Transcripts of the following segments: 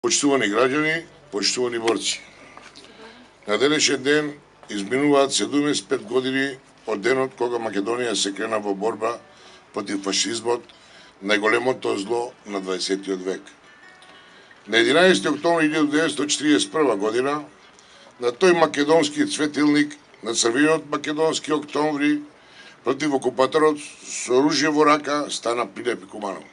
Почитувани граѓани, почитувани борци. На денешен ден изминуваат 75 години од денот кога Македонија се крена во борба против фашизмот, најголемото зло на 20 век. На 11 октомври 1941 година, на тој македонски цветилник, на црвениот македонски октомври, против окупаторот со оружје во рака стана Пилеп Куманов.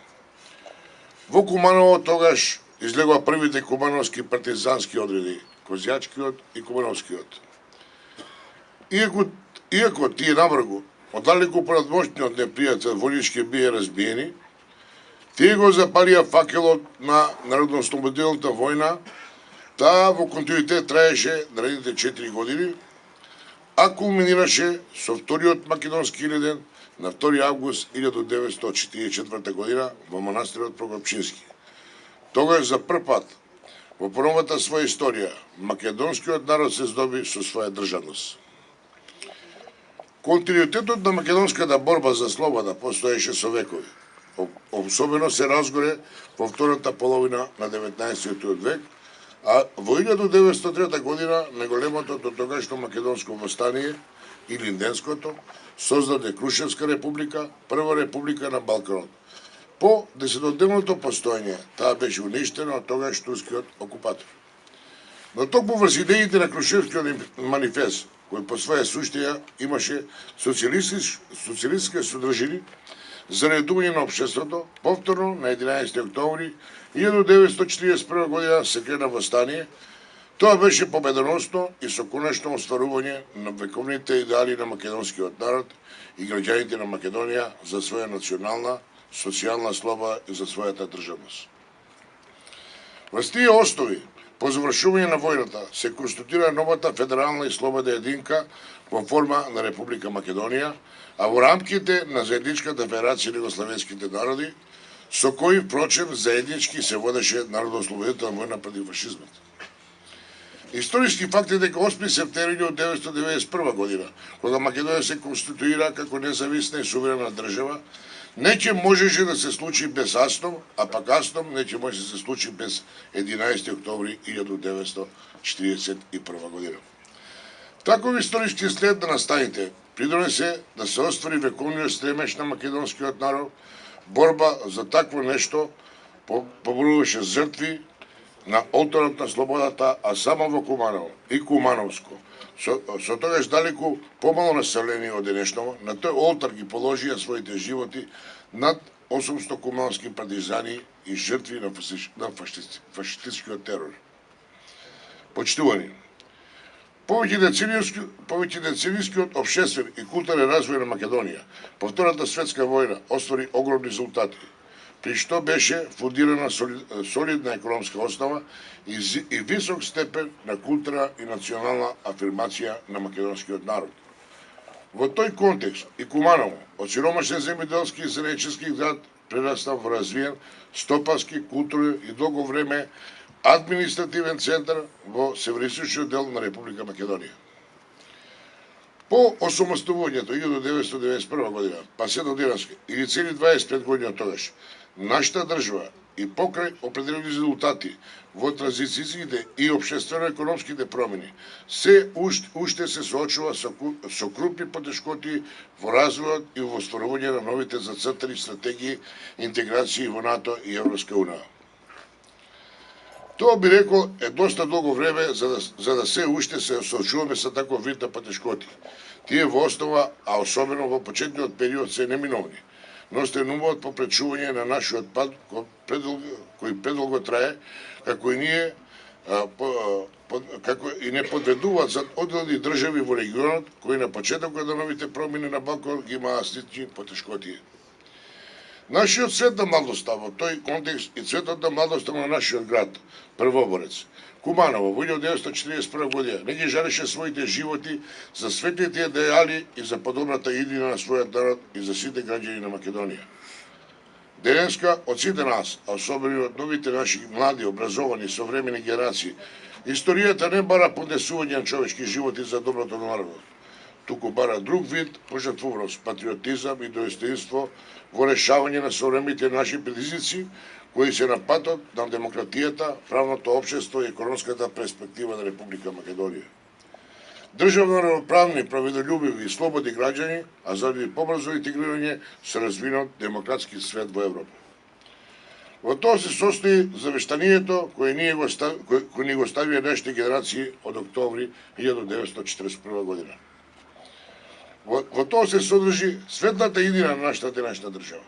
Во Куманово тогаш излегоа првите кумановски партизански одреди, Козјачкиот и Кумановскиот. Иако тие навргу оддалеку понадмошниот непријател војнички бие разбиени, тие го запалија факелот на Народно-ослободителната војна, таа во континуитет траеше наредните 4 години, а кулминираше со вториот македонски илјаден на 2 август 1944 година во манастирот Прокопчински. Тогаш за прв пат во поновата своја историја македонскиот народ се здоби со своја државност. Континуитетот на македонската борба за слобода постоеше со векови. Особено се разгоре во втората половина на 19 век, а во 1903 година најголемото до тогашно македонско востание, Илинденското, создаде Крушевска република, прва република на Балканот. По 10-дневното постоење, таа беше уништена од тогаш турскиот окупатор. Но токму врз идеите на Крушевскиот манифест, кој по своја суштина имаше социјалистички содржини за редување на општеството, повторно на 11 октомври 1941 година се крена востание. Тоа беше победоносно и со конечно остварување на вековните идеали на македонскиот народ и граѓаните на Македонија за своја национална, социјална слобода и за својата државност. Врз тие основи, по завршување на војната, се конституира новата федерална и слободна единка во форма на Република Македонија, а во рамките на заедничката федерација на југословенските народи, со кои, впрочем, заеднички се водеше Народно-ослободителна војна против фашизмот. Историски факт е дека 8 септември 1991 година, кога Македонија се конституира како независна и суверена држава, не ќе можеше да се случи без Астом, а пак Астом не ќе може да се случи без 11 октомври 1941 година. Таков историски след на настаните придонесе да се оствари вековниот стремеж на македонскиот народ, борба за такво нешто поборуваше жртви на олтарот на слободата, а само во Куманово и Кумановско, со тогаш далеку помало население од денешново, на тој олтар ги положија своите животи над 800 кумановски партизани и жртви на фашистичкиот терор. Почитувани, повеќе деценискиот општествен и културен развој на Македонија по Втората светска војна оствари огромни резултати, при што беше фундирана солидна економска основа и висок степен на култура и национална афирмација на македонскиот народ. Во тој контекст и Куманово, од сиромашен земјоделски и занајчески град, прерастав во развиен стопански, културен и долго време административен центар во североисточниот дел на Република Македонија. По осамостовувањето 1991 година, па се до денеска, или цели 25 години од тогаш, нашата држава и покрај определени резултати во транзицијските и општествено-економските промени, се уште се соочува со крупни потешкоти во развојот и во остварување на новите зацртани стратегии интеграција во НАТО и Европска унија. Тоа би рекол е доста долго време за да се уште се соочуваме со таков вид на потешкоти. Тие во основа, а особено во почетниот период, се неминовни, но стенуваат по пречување на нашиот пат кој предолго трае, како и не подведуваат за одделни држави во регионот, кои на почетокот на новите промени на Балкан ги имаа слични потешкоти. Нашиот цвет на младоста во тој контекст и цветот на младоста на нашиот град, првоборец, Куманово, во 1941 година, не ги жареше своите животи за светлите идеали и за подобрата иднина на својот народ и за сите граѓани на Македонија. Денеска, од сите нас, а особено од новите наши млади, образовани, современи генерации, историјата не бара поднесување на човечки животи за доброто на народот, туку бара друг вид пожртвуваност, патриотизам и достоинство во решавање на современите наши предизвици, кои се на патот на демократијата, правното општество и економската перспектива на Република Македонија. Државно равноправни, правдолюбиви и слободни граѓани, а заради побрзо интегрирање се развинат демократски свет во Европа. Во тоа се состои завештанието кое ни го ставија нашите генерации од октомври 1941 година. Во тоа се содржи светлата идеја на нашата денешна држава.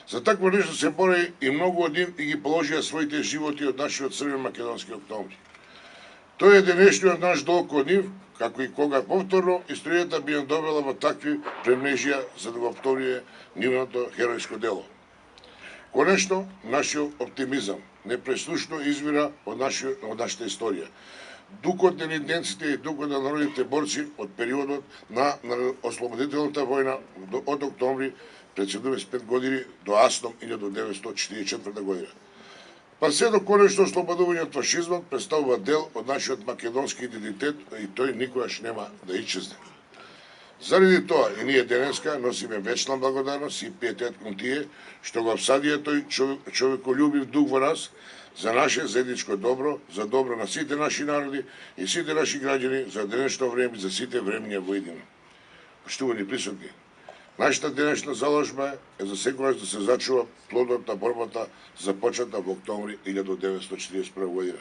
За такво нешто се бори и многу од нив и ги положија своите животи од нашиот црвен македонски октомври. Тој е денешниот наш долг од нив, како и кога повторно историјата би ја довела во такви премнежија за да го повтори нивното херојско дело. Конечно, нашиот оптимизам непреслушно извира од нашата историја. Духот на лиденците и духот на народните борци од периодот на ослободителната војна од октомври пред 75 години до Асном 1944 година. Па се до конечно ослободување од фашизмот представува дел од нашиот македонски идентитет и тој никогаш нема да исчезне. Заради тоа и ние денеска носиме вечна благодарност и пиетет кон тие што го всадија тој човеколюбив дух во нас за наше заедничко добро, за добро на сите наши народи и сите наши граѓани за денешно време и за сите времиња во иднина. Поштувани присутни, нашата денешна заложба е за секогаш да се зачува плодот на борбата започната во октомври 1941 година.